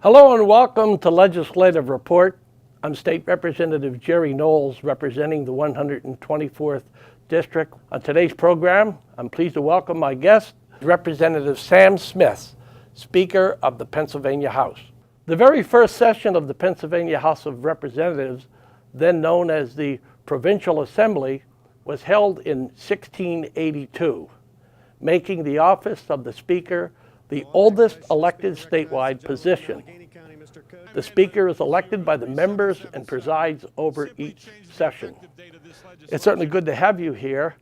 Hello and welcome to Legislative Report. I'm State Representative Jerry Knowles, representing the 124th District. On today's program, I'm pleased to welcome my guest, Representative Sam Smith, Speaker of the Pennsylvania House. The very first session of the Pennsylvania House of Representatives, then known as the Provincial Assembly, was held in 1682, making the office of the Speaker the oldest elected statewide position. The Speaker is elected by the members and presides over each session. It's certainly good to have you here.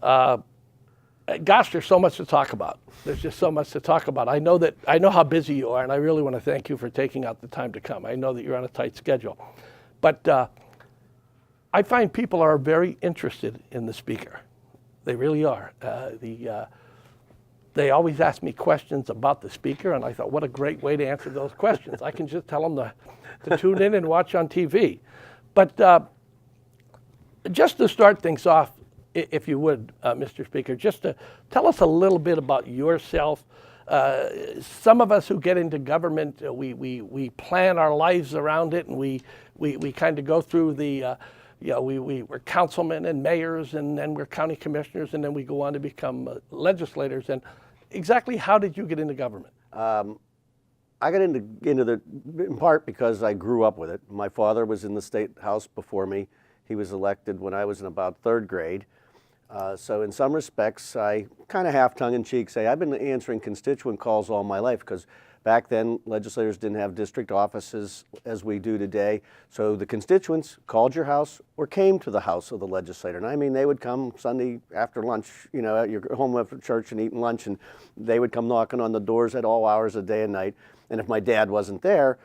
Gosh, there's so much to talk about. There's just so much to talk about. I know how busy you are, and I really want to thank you for taking out the time to come. I know that you're on a tight schedule. But I find people are very interested in the Speaker. They really are. They always ask me questions about the Speaker, and I thought, what a great way to answer those questions. I can just tell them to tune in and watch on TV. But just to start things off, if you would, Mr. Speaker, just to tell us a little bit about yourself. Some of us who get into government, we plan our lives around it, and we kind of go through the, we're councilmen and mayors, and then we're county commissioners, and then we go on to become legislators. And exactly how did you get into government? I got into in part because I grew up with it. My father was in the state house before me. He was elected when I was in about third grade. So in some respects, I kind of half tongue-in-cheek say I've been answering constituent calls all my life, because back then legislators didn't have district offices as we do today. So the constituents called your house or came to the house of the legislator. And I mean, they would come Sunday after lunch, at your home after church and eating lunch, and they would come knocking on the doors at all hours of day and night. And if my dad wasn't there,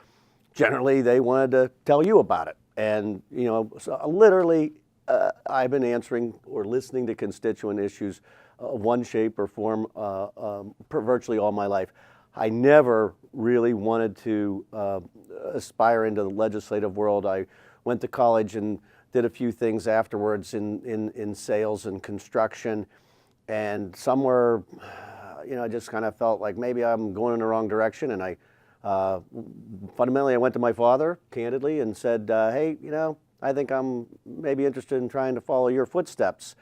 generally they wanted to tell you about it. And, so literally, I've been answering or listening to constituent issues one shape or form virtually all my life. I never really wanted to aspire into the legislative world. I went to college and did a few things afterwards in sales and construction, and somewhere, I just kind of felt like maybe I'm going in the wrong direction. And I fundamentally, I went to my father candidly and said, hey, I think I'm maybe interested in trying to follow your footsteps.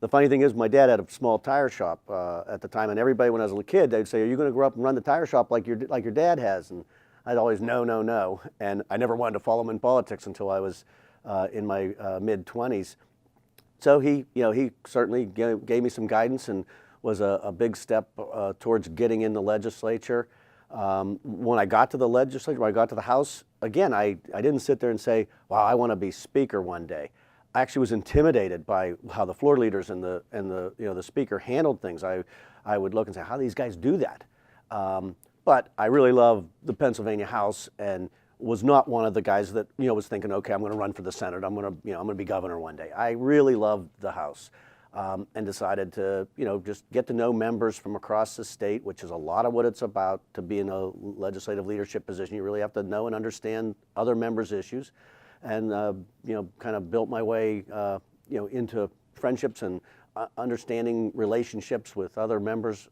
The funny thing is, my dad had a small tire shop at the time, and everybody, when I was a kid, they'd say, "Are you going to grow up and run the tire shop like your dad has?" And I'd always, no. And I never wanted to follow him in politics until I was in my mid-20s. So he certainly gave me some guidance and was a big step towards getting in the legislature. When I got to the legislature, when I got to the House, again, I didn't sit there and say, wow, I want to be Speaker one day. I actually was intimidated by how the floor leaders and the Speaker handled things. I would look and say, how do these guys do that? But I really love the Pennsylvania House, and was not one of the guys that was thinking, okay, I'm going to run for the Senate. I'm going to be governor one day. I really loved the House. And decided to, just get to know members from across the state, which is a lot of what it's about. To be in a legislative leadership position, you really have to know and understand other members' issues, and kind of built my way, into friendships and understanding relationships with other members,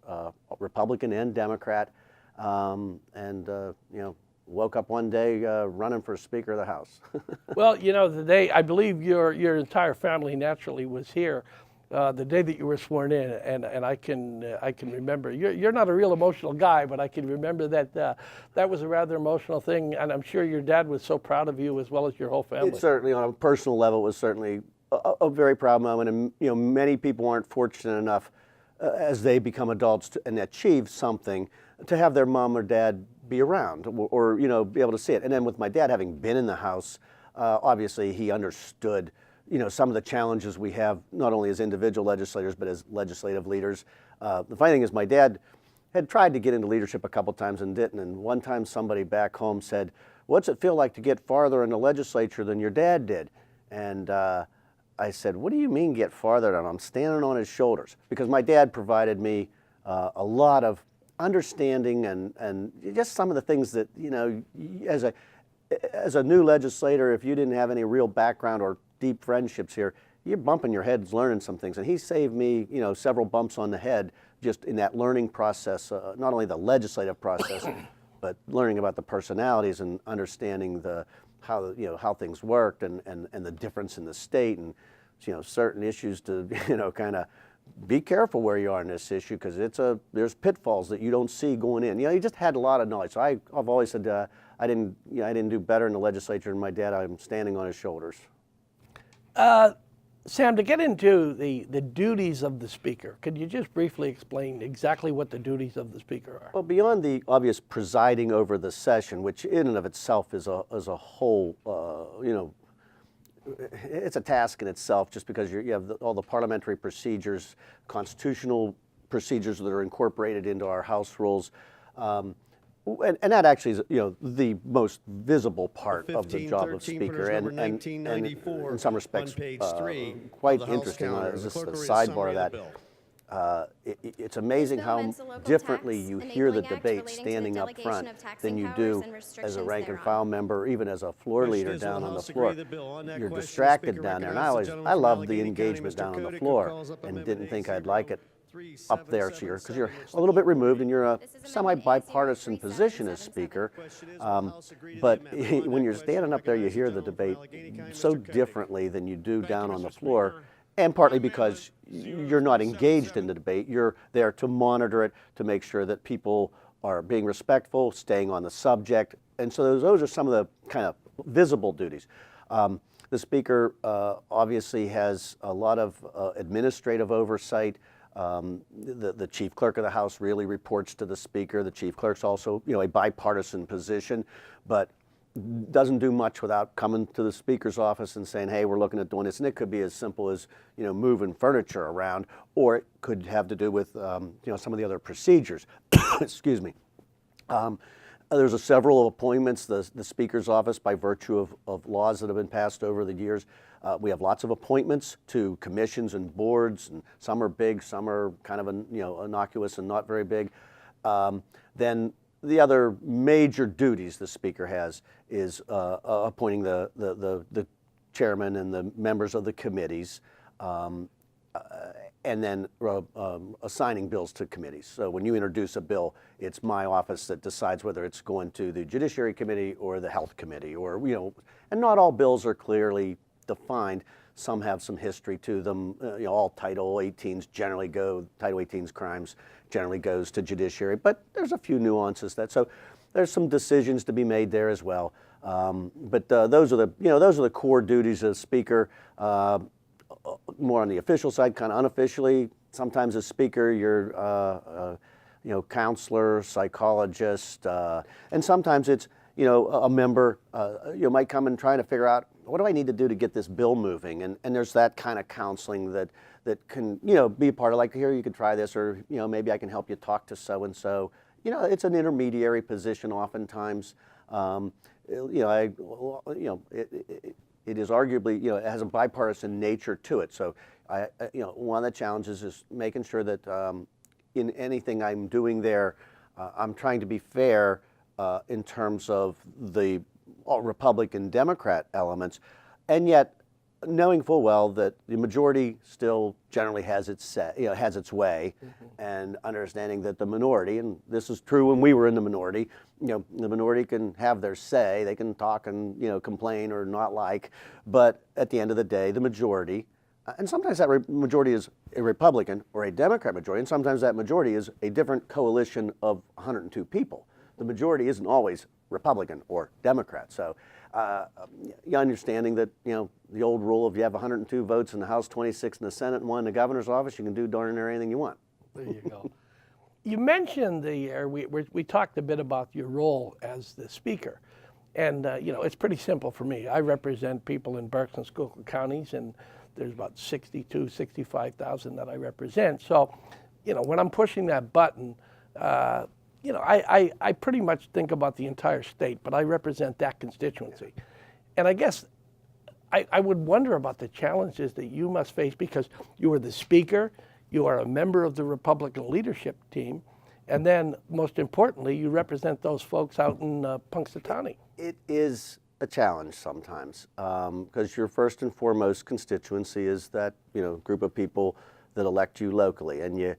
Republican and Democrat, and woke up one day running for Speaker of the House. Well, the day, I believe your entire family naturally was here. The day that you were sworn in, and I can remember. You're not a real emotional guy, but I can remember that that was a rather emotional thing, and I'm sure your dad was so proud of you as well as your whole family. It certainly, on a personal level, was certainly a very proud moment, and many people aren't fortunate enough as they become adults and achieve something to have their mom or dad be around or be able to see it. And then with my dad having been in the House, obviously he understood some of the challenges we have, not only as individual legislators, but as legislative leaders. The funny thing is, my dad had tried to get into leadership a couple times and didn't. And one time somebody back home said, what's it feel like to get farther in the legislature than your dad did? And I said, what do you mean get farther? And I'm standing on his shoulders. Because my dad provided me a lot of understanding and just some of the things that, as a new legislator, if you didn't have any real background or deep friendships here, you're bumping your heads learning some things. And he saved me, several bumps on the head just in that learning process, not only the legislative process, but learning about the personalities and understanding how things worked and the difference in the state and certain issues to kind of be careful where you are in this issue, because there's pitfalls that you don't see going in. You just had a lot of knowledge. So I've always said I didn't do better in the legislature than my dad. I'm standing on his shoulders. Sam, to get into the duties of the speaker, could you just briefly explain exactly what the duties of the speaker are? Well, beyond the obvious presiding over the session, which in and of itself is a whole, it's a task in itself, just because you have all the parliamentary procedures, constitutional procedures that are incorporated into our House rules. And that actually is, the most visible part of the job of Speaker, and in some respects quite interesting. As just a sidebar of that, it's amazing how differently you hear the debate standing up front than you do as a rank and file member, or even as a floor leader down on the floor. You're distracted down there, and I loved the engagement down on the floor, and didn't think I'd like it up there, because you're a little bit removed and you're a semi-bipartisan position as Speaker. But when you're standing up there, you hear the debate so differently than you do down on the floor, and partly because you're not engaged in the debate. You're there to monitor it, to make sure that people are being respectful, staying on the subject. And so those are some of the kind of visible duties. The Speaker obviously has a lot of administrative oversight. The chief clerk of the House really reports to the Speaker. The chief clerk's also, a bipartisan position, but doesn't do much without coming to the Speaker's office and saying, hey, we're looking at doing this. And it could be as simple as, moving furniture around, or it could have to do with, some of the other procedures. Excuse me. There's several appointments. The Speaker's office, by virtue of laws that have been passed over the years, we have lots of appointments to commissions and boards, and some are big, some are kind of innocuous and not very big. Then the other major duties the Speaker has is appointing the chairman and the members of the committees, and then assigning bills to committees. So when you introduce a bill, it's my office that decides whether it's going to the Judiciary Committee or the Health Committee, or, and not all bills are clearly defined. Some have some history to them. All Title 18s generally Title 18's crimes generally goes to Judiciary, but there's a few nuances so there's some decisions to be made there as well. But those are the core duties of the Speaker. More on the official side, kind of unofficially. Sometimes as Speaker, you're counselor, psychologist, and sometimes it's a member might come and try to figure out, what do I need to do to get this bill moving? And there's that kind of counseling that can be a part of, like, here, you could try this, or maybe I can help you talk to so and so. It's an intermediary position oftentimes. It is arguably, it has a bipartisan nature to it. So one of the challenges is making sure that in anything I'm doing there, I'm trying to be fair in terms of the Republican Democrat elements, and yet knowing full well that the majority still generally has its say, has its way, and understanding that the minority, and this is true when we were in the minority, the minority can have their say, they can talk and complain or not like, but at the end of the day, the majority, and sometimes that majority is a Republican or a Democrat majority, and sometimes that majority is a different coalition of 102 people. The majority isn't always Republican or Democrat. So understanding that, the old rule of you have 102 votes in the House, 26 in the Senate, and 1 in the governor's office, you can do darn near anything you want. There you go. You mentioned we talked a bit about your role as the Speaker. And, it's pretty simple for me. I represent people in Berks and Schuylkill counties, and there's about 65,000 that I represent. So, when I'm pushing that button, I pretty much think about the entire state, but I represent that constituency. And I guess I would wonder about the challenges that you must face, because you are the Speaker, you are a member of the Republican leadership team, and then most importantly, you represent those folks out in Punxsutawney. It is a challenge sometimes, because your first and foremost constituency is that group of people that elect you locally, and you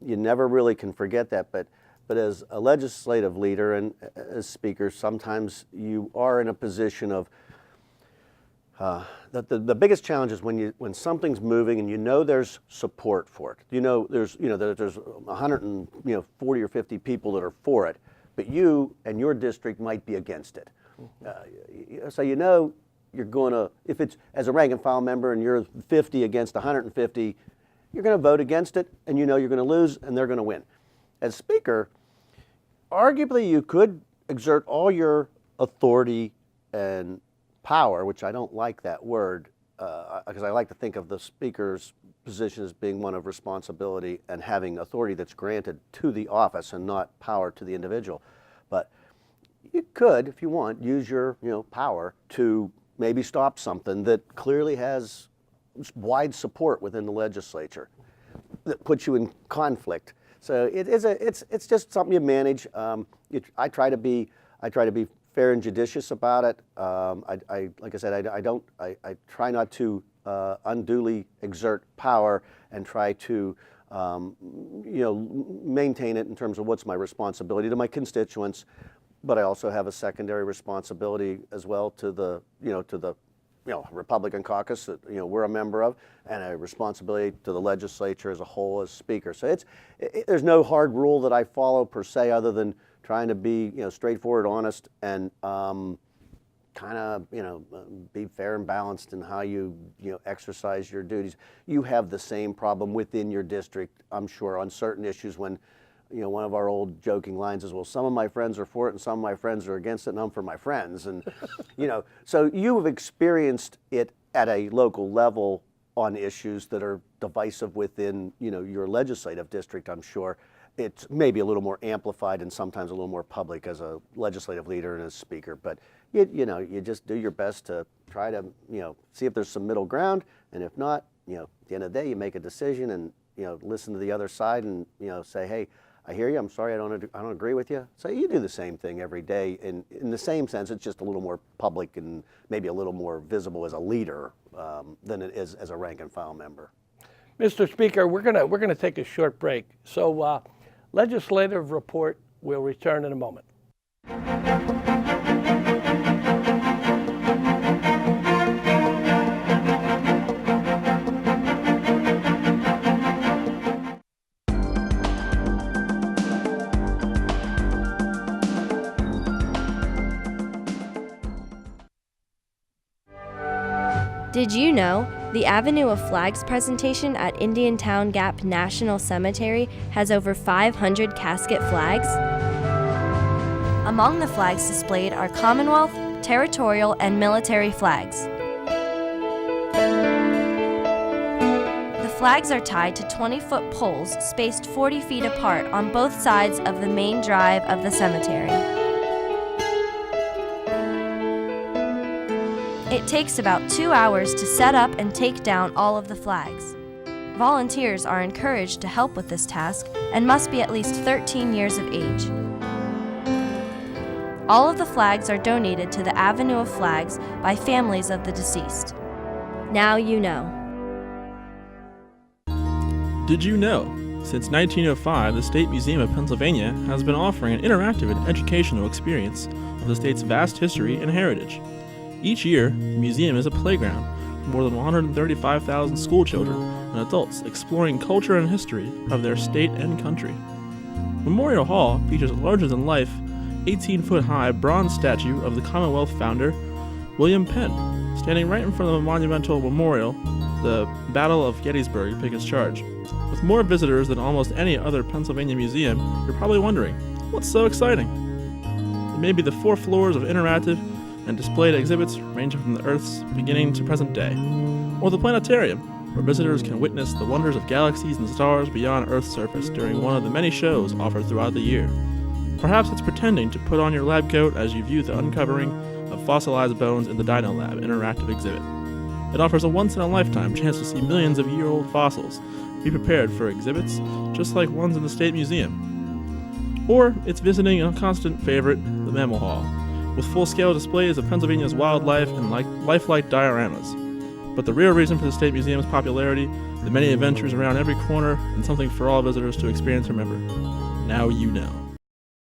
never really can forget that. But but as a legislative leader and as speaker, sometimes you are in a position of the biggest challenge is when something's moving and you know there's support for it. There's 140 or 50 people that are for it, but you and your district might be against it. So you're going to, if it's as a rank and file member and you're 50 against 150, you're going to vote against it, and you're going to lose and they're going to win. As speaker, arguably you could exert all your authority and power, which I don't like that word, because I like to think of the speaker's position as being one of responsibility and having authority that's granted to the office and not power to the individual. But you could, if you want, use your power to maybe stop something that clearly has wide support within the legislature that puts you in conflict. So it's just something you manage. I try to be fair and judicious about it. Like I said, I try not to unduly exert power and try to maintain it in terms of what's my responsibility to my constituents. But I also have a secondary responsibility as well to the Republican caucus that we're a member of, and a responsibility to the legislature as a whole as speaker. So there's no hard rule that I follow per se, other than trying to be straightforward, honest, and kind of be fair and balanced in how you exercise your duties. You have the same problem within your district, I'm sure, on certain issues when one of our old joking lines is, well, some of my friends are for it and some of my friends are against it, and I'm for my friends. And, so you have experienced it at a local level on issues that are divisive within, your legislative district, I'm sure. It's maybe a little more amplified and sometimes a little more public as a legislative leader and as speaker. But, you just do your best to try to, see if there's some middle ground. And if not, at the end of the day, you make a decision and, listen to the other side and, say, hey, I hear you. I'm sorry, I don't agree with you. So you do the same thing every day. In the same sense, it's just a little more public and maybe a little more visible as a leader than it is as a rank and file member. Mr. Speaker, we're gonna take a short break. So legislative report will return in a moment. Did you know the Avenue of Flags presentation at Indiantown Gap National Cemetery has over 500 casket flags? Among the flags displayed are Commonwealth, territorial, and military flags. The flags are tied to 20-foot poles spaced 40 feet apart on both sides of the main drive of the cemetery. It takes about 2 hours to set up and take down all of the flags. Volunteers are encouraged to help with this task and must be at least 13 years of age. All of the flags are donated to the Avenue of Flags by families of the deceased. Now you know. Did you know? Since 1905, the State Museum of Pennsylvania has been offering an interactive and educational experience of the state's vast history and heritage. Each year, the museum is a playground for more than 135,000 schoolchildren and adults exploring culture and history of their state and country. Memorial Hall features a larger-than-life, 18-foot-high bronze statue of the Commonwealth founder, William Penn, standing right in front of a monumental memorial, the Battle of Gettysburg Picket's Charge. With more visitors than almost any other Pennsylvania museum, you're probably wondering, what's so exciting? It may be the 4 floors of interactive and displayed exhibits ranging from the Earth's beginning to present day, or the planetarium, where visitors can witness the wonders of galaxies and stars beyond Earth's surface during one of the many shows offered throughout the year. Perhaps it's pretending to put on your lab coat as you view the uncovering of fossilized bones in the Dino Lab interactive exhibit. It offers a once-in-a-lifetime chance to see millions of year-old fossils. Be prepared for exhibits just like ones in the State Museum. Or it's visiting a constant favorite, the Mammal Hall, with full-scale displays of Pennsylvania's wildlife and lifelike dioramas. But the real reason for the State Museum's popularity, the many adventures around every corner, and something for all visitors to experience and remember. Now you know.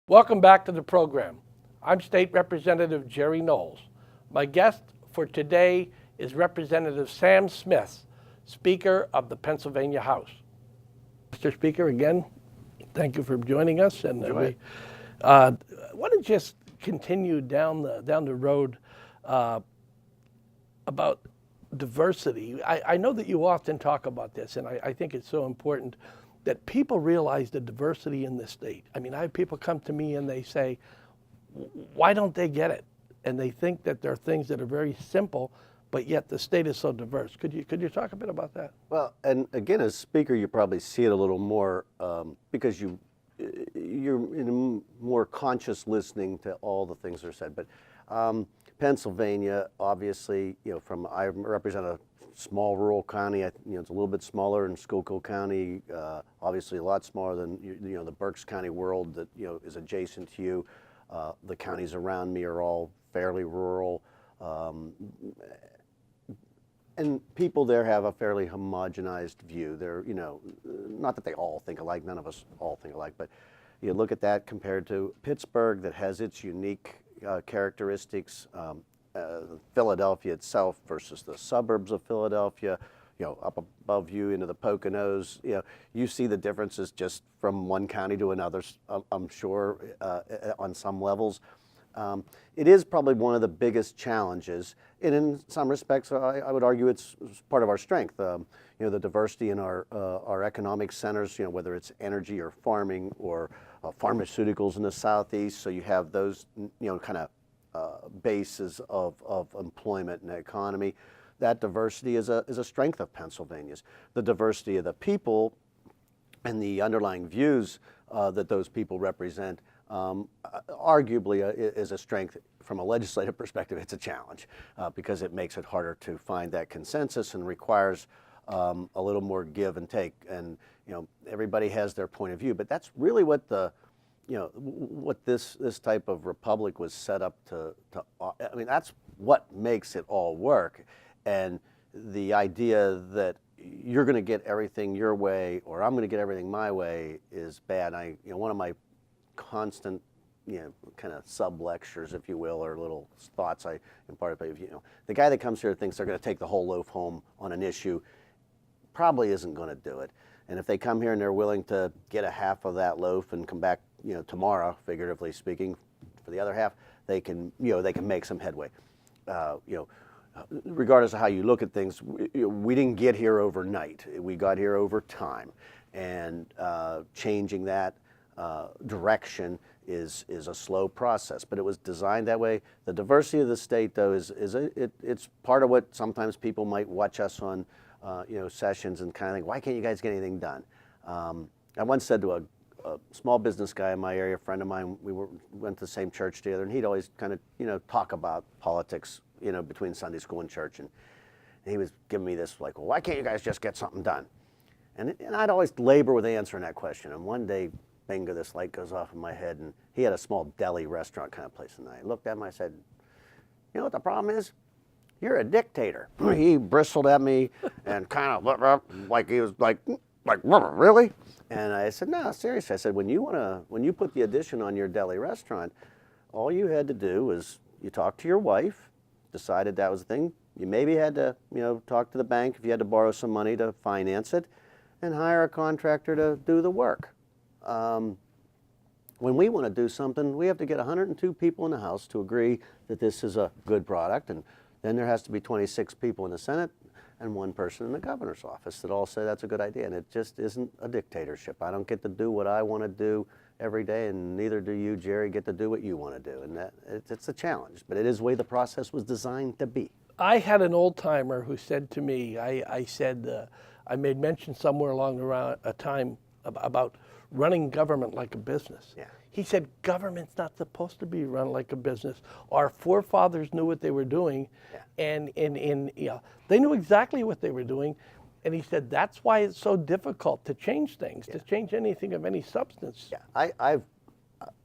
Welcome back to the program. I'm State Representative Jerry Knowles. My guest for today is Representative Sam Smith, Speaker of the Pennsylvania House. Mr. Speaker, again, thank you for joining us. And I want to just continue down the road about diversity. I know that you often talk about this, and I think it's so important that people realize the diversity in this state. I mean, I have people come to me and they say, why don't they get it? And they think that there are things that are very simple, but yet the state is so diverse. Could you talk a bit about that? Well, and again, as Speaker, you probably see it a little more because you're in a more conscious listening to all the things that are said. But Pennsylvania, obviously, I represent a small rural county. It's a little bit smaller in Schuylkill County. Obviously, a lot smaller than the Berks County world that is adjacent to you. The counties around me are all fairly rural. And people there have a fairly homogenized view. They're, not that they all think alike, none of us all think alike, but you look at that compared to Pittsburgh that has its unique characteristics, Philadelphia itself versus the suburbs of Philadelphia, up above you into the Poconos, you see the differences just from one county to another, I'm sure, on some levels. It is probably one of the biggest challenges, and in some respects, I would argue it's part of our strength. The diversity in our economic centers, whether it's energy or farming or pharmaceuticals in the Southeast. So you have those, kind of bases of employment and economy. That diversity is a strength of Pennsylvania's. The diversity of the people and the underlying views that those people represent arguably is a strength. From a legislative perspective, it's a challenge because it makes it harder to find that consensus and requires a little more give and take. And everybody has their point of view, but that's really what what this type of republic was set up to. I mean, that's what makes it all work. And the idea that you're going to get everything your way or I'm going to get everything my way is bad. One of my constant, kind of sub-lectures, if you will, or little thoughts I impart, the guy that comes here thinks they're going to take the whole loaf home on an issue probably isn't going to do it. And if they come here and they're willing to get a half of that loaf and come back, tomorrow, figuratively speaking, for the other half, they can make some headway. Regardless of how you look at things, we didn't get here overnight. We got here over time, and changing that direction is a slow process, but it was designed that way. The diversity of the state, though, it's part of what sometimes people might watch us on, sessions and kind of think, why can't you guys get anything done? I once said to a small business guy in my area, a friend of mine, we went to the same church together, and he'd always kind of, talk about politics, between Sunday school and church, and he was giving me this like, well, why can't you guys just get something done? And I'd always labor with answering that question, and one day, bingo, this light goes off in my head, and he had a small deli restaurant kind of place, and I looked at him, I said, you know what the problem is? You're a dictator. He bristled at me and kind of looked up like he was like, really? And I said, no, seriously. I said, when you put the addition on your deli restaurant, all you had to do was you talked to your wife, decided that was the thing. You maybe had to, talk to the bank if you had to borrow some money to finance it, and hire a contractor to do the work. When we want to do something, we have to get 102 people in the House to agree that this is a good product, and then there has to be 26 people in the Senate and one person in the governor's office that all say that's a good idea, and it just isn't a dictatorship. I don't get to do what I want to do every day, and neither do you, Jerry, get to do what you want to do, and it's a challenge, but it is the way the process was designed to be. I had an old timer who said to me, I made mention somewhere along a time about running government like a business. Yeah. He said, government's not supposed to be run like a business. Our forefathers knew what they were doing, and they knew exactly what they were doing. And he said, that's why it's so difficult to change things, to change anything of any substance. Yeah,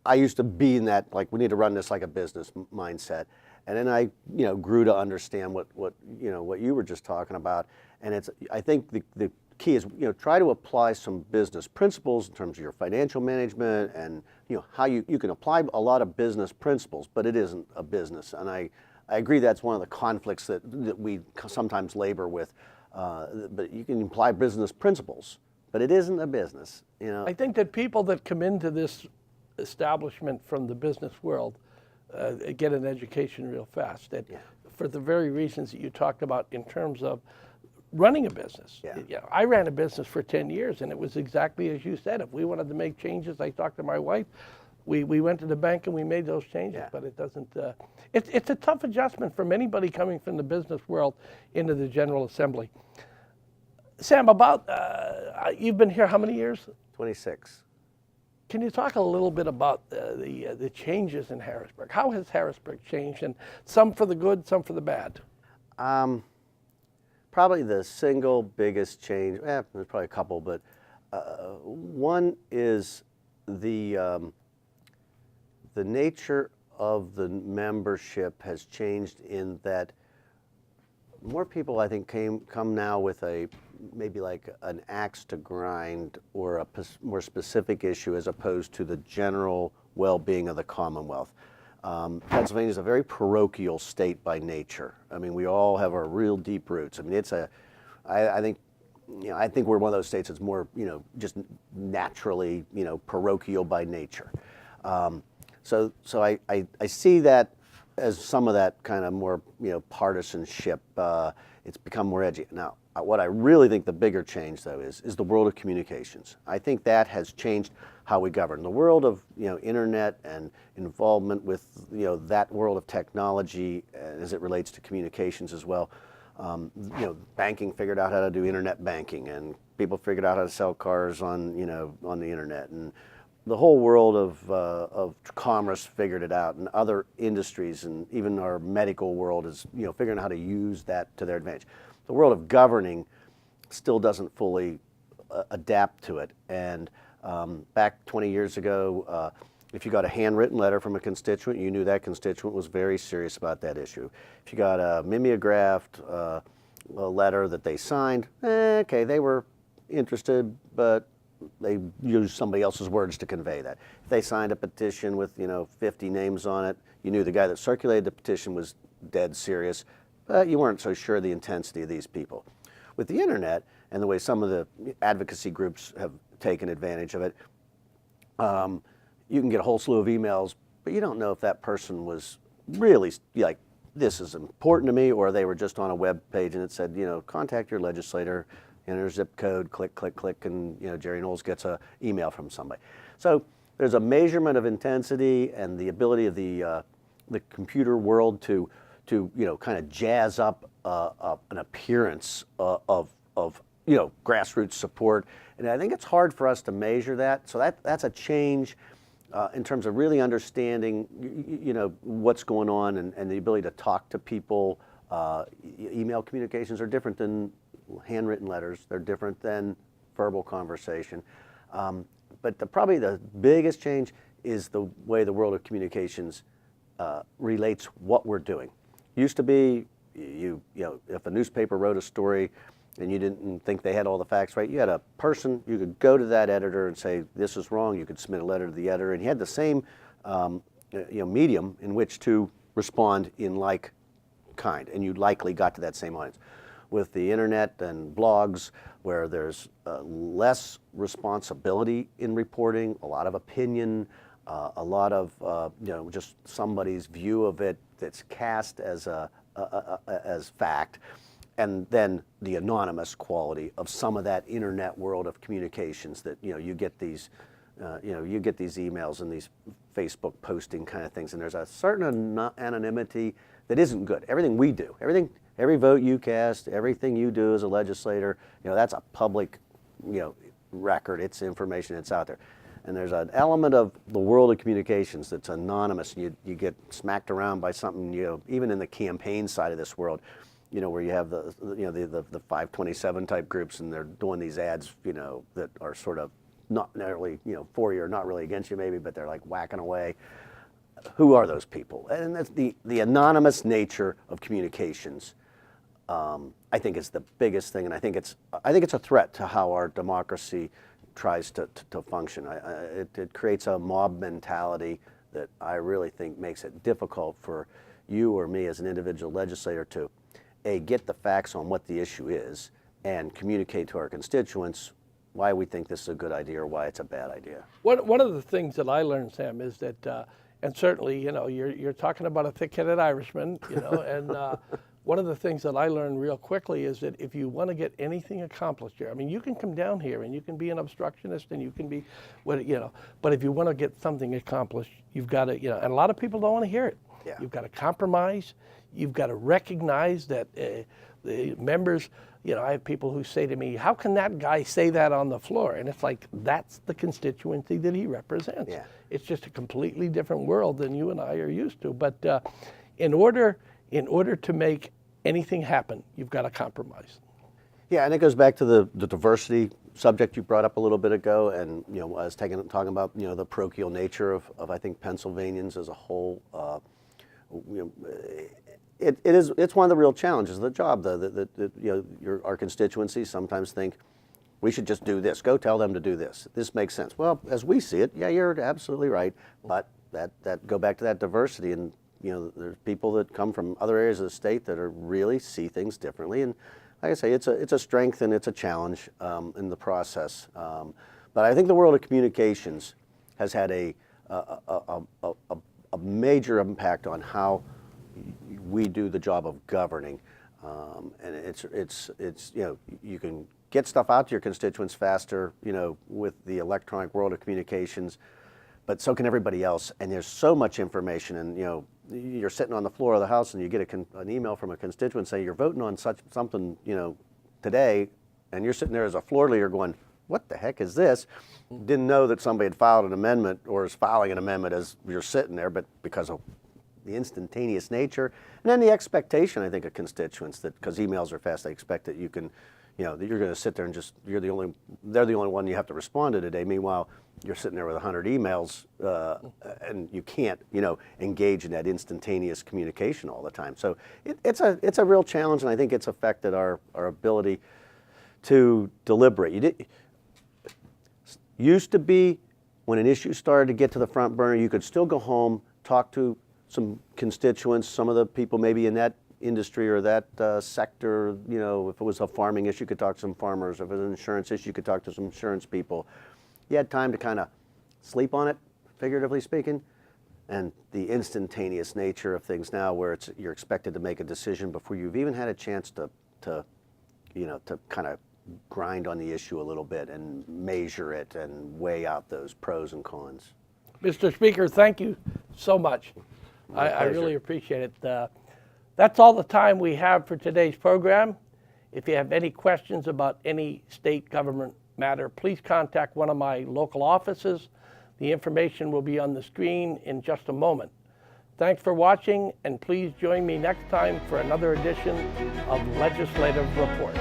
I used to be in that, like, we need to run this like a business mindset. And then I, grew to understand what you were just talking about. And I think the key is, try to apply some business principles in terms of your financial management and, how you can apply a lot of business principles, but it isn't a business. And I agree that's one of the conflicts that we sometimes labor with. But you can apply business principles, but it isn't a business, I think that people that come into this establishment from the business world get an education real fast. That for the very reasons that you talked about in terms of running a business. Yeah. I ran a business for 10 years, and it was exactly as you said. If we wanted to make changes, I talked to my wife. We went to the bank and we made those changes, but it doesn't. It's a tough adjustment from anybody coming from the business world into the General Assembly. Sam, about you've been here how many years? 26. Can you talk a little bit about the changes in Harrisburg? How has Harrisburg changed, and some for the good, some for the bad? Probably the single biggest change, there's probably a couple, but one is the nature of the membership has changed in that more people, I think, come now with maybe like an axe to grind or a more specific issue as opposed to the general well-being of the Commonwealth. Pennsylvania is a very parochial state by nature. I mean, we all have our real deep roots. I mean, I think we're one of those states that's more, just naturally, parochial by nature. So I see that as some of that kind of more, partisanship. It's become more edgy. Now, what I really think the bigger change, though, is the world of communications. I think that has changed how we govern. The world of, internet and involvement with, that world of technology as it relates to communications as well. Banking figured out how to do internet banking, and people figured out how to sell cars on, on the internet. And the whole world of commerce figured it out, and other industries, and even our medical world is, figuring out how to use that to their advantage. The world of governing still doesn't fully adapt to it. And back 20 years ago, if you got a handwritten letter from a constituent, you knew that constituent was very serious about that issue. If you got a mimeographed a letter that they signed, okay, they were interested, but they used somebody else's words to convey that. If they signed a petition with 50 names on it, you knew the guy that circulated the petition was dead serious, but you weren't so sure of the intensity of these people. With the internet and the way some of the advocacy groups have taken advantage of it, you can get a whole slew of emails, but you don't know if that person was really like, this is important to me, or they were just on a web page and it said, contact your legislator, enter zip code, click, click, click, and Jerry Knowles gets an email from somebody. So there's a measurement of intensity and the ability of the computer world to kind of jazz up an appearance of grassroots support, and I think it's hard for us to measure that. So that's a change in terms of really understanding what's going on and the ability to talk to people. Email communications are different than handwritten letters. They're different than verbal conversation. But probably the biggest change is the way the world of communications relates what we're doing. Used to be, if a newspaper wrote a story and you didn't think they had all the facts right, you had a person, you could go to that editor and say, this is wrong. You could submit a letter to the editor, and you had the same medium in which to respond in like kind, and you likely got to that same audience. With the internet and blogs, where there's less responsibility in reporting, a lot of opinion, a lot of just somebody's view of it that's cast as as fact, and then the anonymous quality of some of that internet world of communications that you get these you get these emails and these Facebook posting kind of things, and there's a certain anonymity that isn't good. Everything we do, every vote you cast, everything you do as a legislator, that's a public record. It's information that's out there. And there's an element of the world of communications that's anonymous. You get smacked around by something, even in the campaign side of this world, where you have the 527 type groups, and they're doing these ads, that are sort of not really, for you, or not really against you maybe, but they're like whacking away. Who are those people? And that's the anonymous nature of communications I think is the biggest thing, and I think it's a threat to how our democracy tries to function. It creates a mob mentality that I really think makes it difficult for you or me as an individual legislator to get the facts on what the issue is and communicate to our constituents why we think this is a good idea or why it's a bad idea. One of the things that I learned, Sam, is that, and certainly, you're talking about a thick-headed Irishman, and one of the things that I learned real quickly is that if you want to get anything accomplished here, I mean, you can come down here and you can be an obstructionist and you can be, but if you want to get something accomplished, you've got to, and a lot of people don't want to hear it. Yeah. You've got to compromise. You've got to recognize that the members, I have people who say to me, how can that guy say that on the floor? And it's like, that's the constituency that he represents. Yeah. It's just a completely different world than you and I are used to. But in order to make anything happen, you've got to compromise. Yeah, and it goes back to the diversity subject you brought up a little bit ago, and I was talking about the parochial nature of I think Pennsylvanians as a whole. It's one of the real challenges of the job, though, that our constituencies sometimes think we should just do this. Go tell them to do this. This makes sense. Well, as we see it, yeah, you're absolutely right. But that go back to that diversity, and there's people that come from other areas of the state that really see things differently. And like I say, it's a strength and it's a challenge in the process. But I think the world of communications has had a major impact on how we do the job of governing, and it's you can get stuff out to your constituents faster, with the electronic world of communications, but so can everybody else. And there's so much information, and you're sitting on the floor of the House and you get an email from a constituent saying you're voting on something today, and you're sitting there as a floor leader going, what the heck is this? Didn't know that somebody had filed an amendment or is filing an amendment as you're sitting there, but because of the instantaneous nature, and then the expectation, I think, of constituents that because emails are fast, they expect that you can, that you're going to sit there and they're the only one you have to respond to today. Meanwhile, you're sitting there with 100 emails, and you can't, engage in that instantaneous communication all the time. So it's a real challenge, and I think it's affected our ability to deliberate. Used to be when an issue started to get to the front burner, you could still go home, talk to some constituents, some of the people maybe in that industry or that sector. If it was a farming issue, you could talk to some farmers. If it was an insurance issue, you could talk to some insurance people. You had time to kind of sleep on it, figuratively speaking. And the instantaneous nature of things now, where you're expected to make a decision before you've even had a chance to kind of grind on the issue a little bit and measure it and weigh out those pros and cons. Mr. Speaker, thank you so much. My I pleasure. really appreciate it. That's all the time we have for today's program. If you have any questions about any state government matter, please contact one of my local offices. The information will be on the screen in just a moment. Thanks for watching, and please join me next time for another edition of Legislative Report.